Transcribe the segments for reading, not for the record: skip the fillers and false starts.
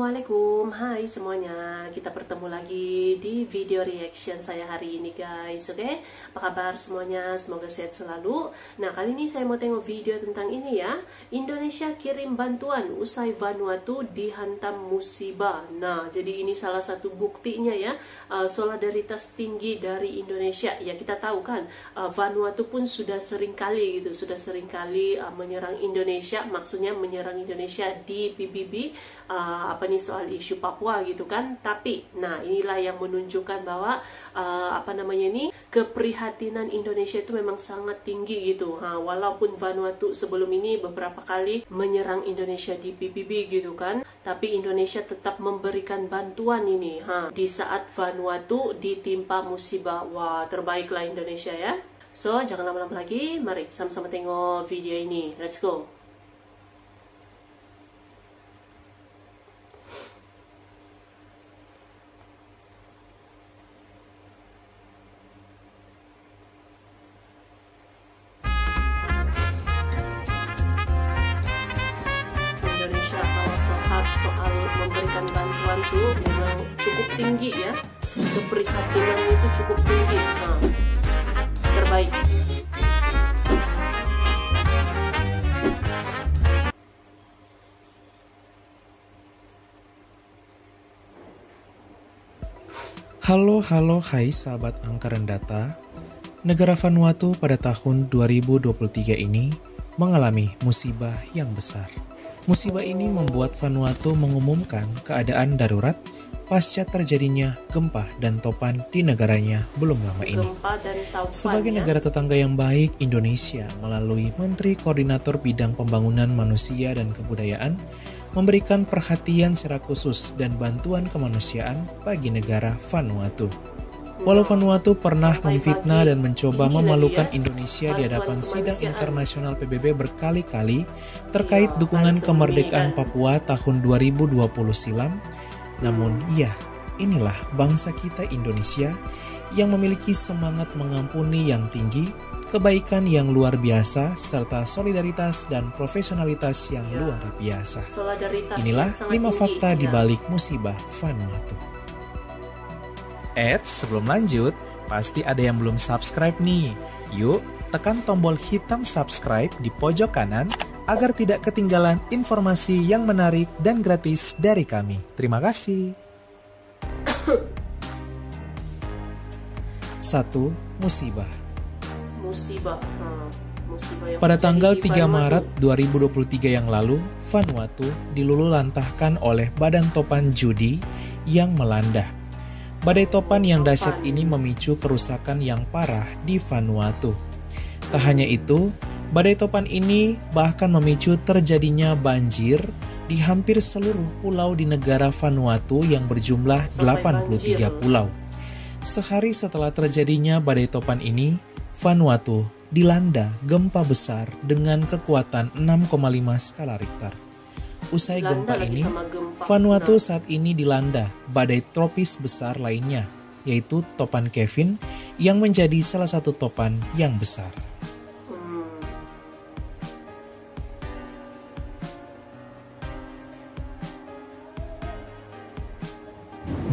Assalamualaikum, hai semuanya. Kita bertemu lagi di video reaction saya hari ini guys. Oke, apa kabar semuanya? Semoga sehat selalu. Nah, kali ini saya mau tengok video tentang ini ya. Indonesia kirim bantuan usai Vanuatu dihantam musibah. Nah, jadi ini salah satu buktinya ya, solidaritas tinggi dari Indonesia. Ya, kita tahu kan, Vanuatu pun sudah sering kali menyerang Indonesia, maksudnya menyerang Indonesia di PBB, soal isu Papua gitu kan. Tapi nah, inilah yang menunjukkan bahwa keprihatinan Indonesia itu memang sangat tinggi gitu. Walaupun Vanuatu sebelum ini beberapa kali menyerang Indonesia di PBB gitu kan, tapi Indonesia tetap memberikan bantuan ini di saat Vanuatu ditimpa musibah. Wah, terbaiklah Indonesia ya. So, jangan lama-lama lagi, mari sama-sama tengok video ini. Let's go. Indonesia kalau soal memberikan bantuan tuh memang cukup tinggi ya. Keprihatinan itu cukup tinggi. Terbaik. Halo, hai sahabat anggaran data. Negara Vanuatu pada tahun 2023 ini mengalami musibah yang besar. Musibah ini membuat Vanuatu mengumumkan keadaan darurat pasca terjadinya gempa dan topan di negaranya belum lama ini. Sebagai negara tetangga yang baik, Indonesia melalui Menteri Koordinator Bidang Pembangunan Manusia dan Kebudayaan memberikan perhatian secara khusus dan bantuan kemanusiaan bagi negara Vanuatu. Walau Vanuatu pernah memfitnah dan mencoba memalukan Indonesia di hadapan sidang internasional PBB berkali-kali terkait dukungan kemerdekaan Papua tahun 2020 silam, namun ya, inilah bangsa kita Indonesia yang memiliki semangat mengampuni yang tinggi, kebaikan yang luar biasa, serta solidaritas dan profesionalitas yang luar biasa. Inilah 5 fakta di balik musibah Vanuatu. Sebelum lanjut, pasti ada yang belum subscribe nih. Yuk, tekan tombol hitam subscribe di pojok kanan agar tidak ketinggalan informasi yang menarik dan gratis dari kami. Terima kasih. 1. Musibah. Pada tanggal 3 Maret 2023 yang lalu, Vanuatu dilululantahkan oleh Badan Topan Judi yang melanda. Badai topan yang dahsyat ini memicu kerusakan yang parah di Vanuatu. Tak hanya itu, badai topan ini bahkan memicu terjadinya banjir di hampir seluruh pulau di negara Vanuatu yang berjumlah 83 pulau. Sehari setelah terjadinya badai topan ini, Vanuatu dilanda gempa besar dengan kekuatan 6,5 skala Richter. Usai gempa ini, Vanuatu saat ini dilanda badai tropis besar lainnya, yaitu topan Kevin yang menjadi salah satu topan yang besar.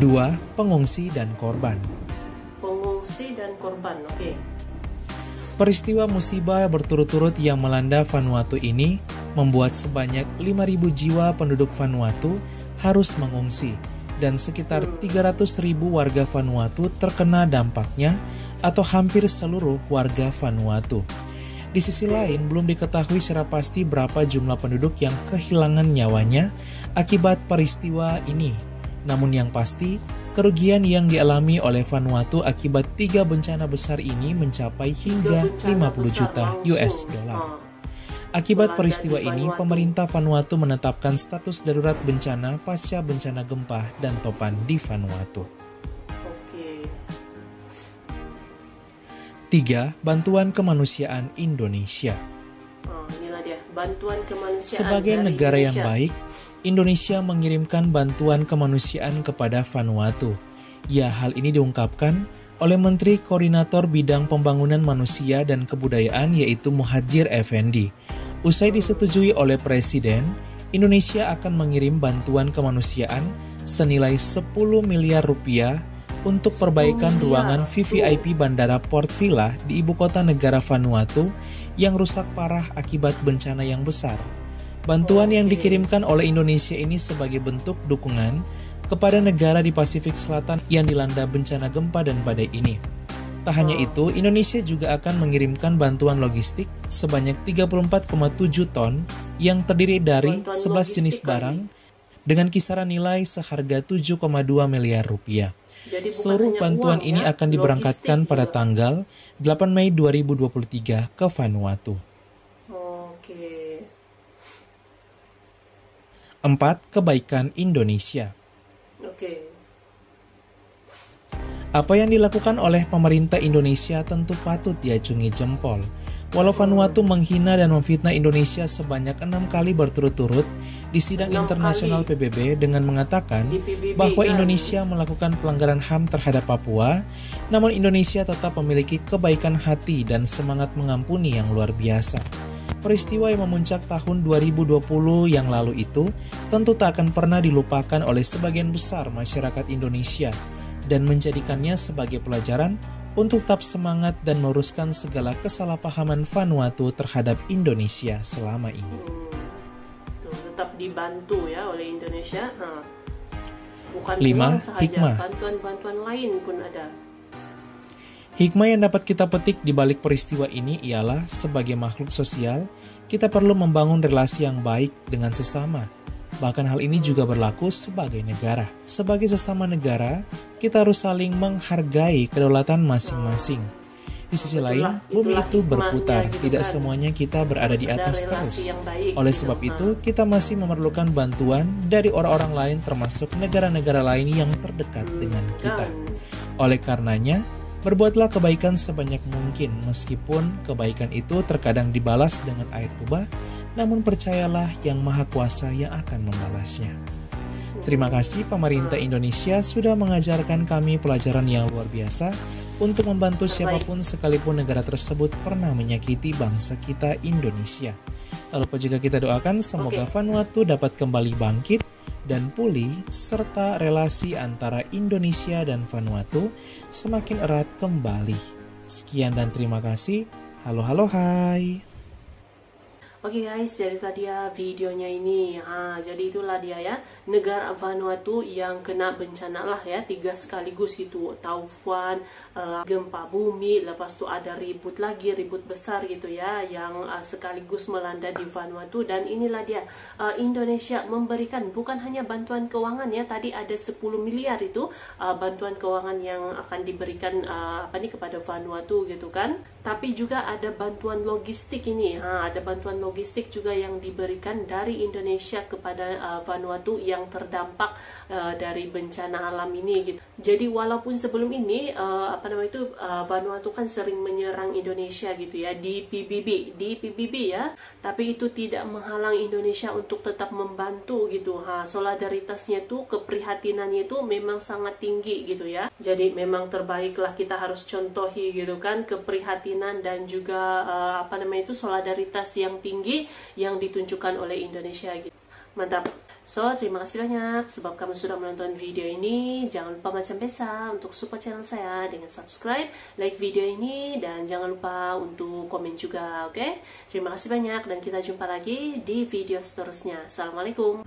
2. Pengungsi dan korban. Oke. Peristiwa musibah berturut-turut yang melanda Vanuatu ini membuat sebanyak 5.000 jiwa penduduk Vanuatu harus mengungsi dan sekitar 300.000 warga Vanuatu terkena dampaknya atau hampir seluruh warga Vanuatu. Di sisi lain, belum diketahui secara pasti berapa jumlah penduduk yang kehilangan nyawanya akibat peristiwa ini. Namun yang pasti, kerugian yang dialami oleh Vanuatu akibat 3 bencana besar ini mencapai hingga 50 juta US dollar. Akibat peristiwa ini, pemerintah Vanuatu menetapkan status darurat bencana pasca bencana gempa dan topan di Vanuatu. 3. Bantuan kemanusiaan Indonesia. Inilah dia, bantuan kemanusiaan. Sebagai negara yang baik, Indonesia mengirimkan bantuan kemanusiaan kepada Vanuatu. Ya, hal ini diungkapkan oleh Menteri Koordinator Bidang Pembangunan Manusia dan Kebudayaan yaitu Muhadjir Effendi. Usai disetujui oleh Presiden, Indonesia akan mengirim bantuan kemanusiaan senilai 10 miliar rupiah untuk perbaikan ruangan VVIP Bandara Port Vila di ibu kota negara Vanuatu yang rusak parah akibat bencana yang besar. Bantuan yang dikirimkan oleh Indonesia ini sebagai bentuk dukungan kepada negara di Pasifik Selatan yang dilanda bencana gempa dan badai ini. Tak hanya itu, Indonesia juga akan mengirimkan bantuan logistik sebanyak 34,7 ton yang terdiri dari 11 jenis barang dengan kisaran nilai seharga 7,2 miliar rupiah. Seluruh bantuan ini akan diberangkatkan pada tanggal 8 Mei 2023 ke Vanuatu. 4. Kebaikan Indonesia. Apa yang dilakukan oleh pemerintah Indonesia tentu patut diacungi jempol. Walau Vanuatu menghina dan memfitnah Indonesia sebanyak 6 kali berturut-turut di sidang internasional PBB dengan mengatakan bahwa Indonesia melakukan pelanggaran HAM terhadap Papua, namun Indonesia tetap memiliki kebaikan hati dan semangat mengampuni yang luar biasa. Peristiwa yang memuncak tahun 2020 yang lalu itu tentu tak akan pernah dilupakan oleh sebagian besar masyarakat Indonesia dan menjadikannya sebagai pelajaran untuk tetap semangat dan meluruskan segala kesalahpahaman Vanuatu terhadap Indonesia selama ini. Tetap dibantu ya oleh Indonesia. Bukan 5. saja, Hikmah. Bantuan-bantuan lain pun ada. Hikmah yang dapat kita petik di balik peristiwa ini ialah sebagai makhluk sosial, kita perlu membangun relasi yang baik dengan sesama. Bahkan hal ini juga berlaku sebagai negara. Sebagai sesama negara, kita harus saling menghargai kedaulatan masing-masing. Di sisi lain, bumi itu berputar, tidak semuanya kita berada di atas terus. Oleh sebab itu, kita masih memerlukan bantuan dari orang-orang lain termasuk negara-negara lain yang terdekat dengan kita. Oleh karenanya, berbuatlah kebaikan sebanyak mungkin meskipun kebaikan itu terkadang dibalas dengan air tuba, namun percayalah Yang Maha Kuasa yang akan membalasnya. Terima kasih pemerintah Indonesia sudah mengajarkan kami pelajaran yang luar biasa untuk membantu siapapun sekalipun negara tersebut pernah menyakiti bangsa kita Indonesia. Tak lupa juga kita doakan semoga Vanuatu dapat kembali bangkit dan pulih serta relasi antara Indonesia dan Vanuatu semakin erat kembali. Sekian dan terima kasih. Halo hai. Oke guys, jadi tadi ya videonya ini. Jadi itulah dia ya, negara Vanuatu yang kena bencana lah ya, 3 sekaligus gitu. Taufan, gempa bumi, lepas itu ada ribut besar gitu ya, yang sekaligus melanda di Vanuatu. Dan inilah dia, Indonesia memberikan bukan hanya bantuan keuangan ya, tadi ada 10 miliar itu bantuan keuangan yang akan diberikan kepada Vanuatu gitu kan. Tapi juga ada bantuan logistik ini, ada bantuan logistik juga yang diberikan dari Indonesia kepada Vanuatu yang terdampak dari bencana alam ini gitu. Jadi walaupun sebelum ini Vanuatu kan sering menyerang Indonesia gitu ya di PBB ya, tapi itu tidak menghalang Indonesia untuk tetap membantu gitu. Solidaritasnya tuh, keprihatinannya itu memang sangat tinggi gitu ya. Jadi memang terbaiklah kita harus contohi gitu kan, keprihatinan dan juga solidaritas yang tinggi yang ditunjukkan oleh Indonesia gitu. Mantap. So, terima kasih banyak sebab kamu sudah menonton video ini. Jangan lupa macam biasa untuk support channel saya dengan subscribe, like video ini, dan jangan lupa untuk komen juga, oke? Terima kasih banyak dan kita jumpa lagi di video seterusnya. Assalamualaikum.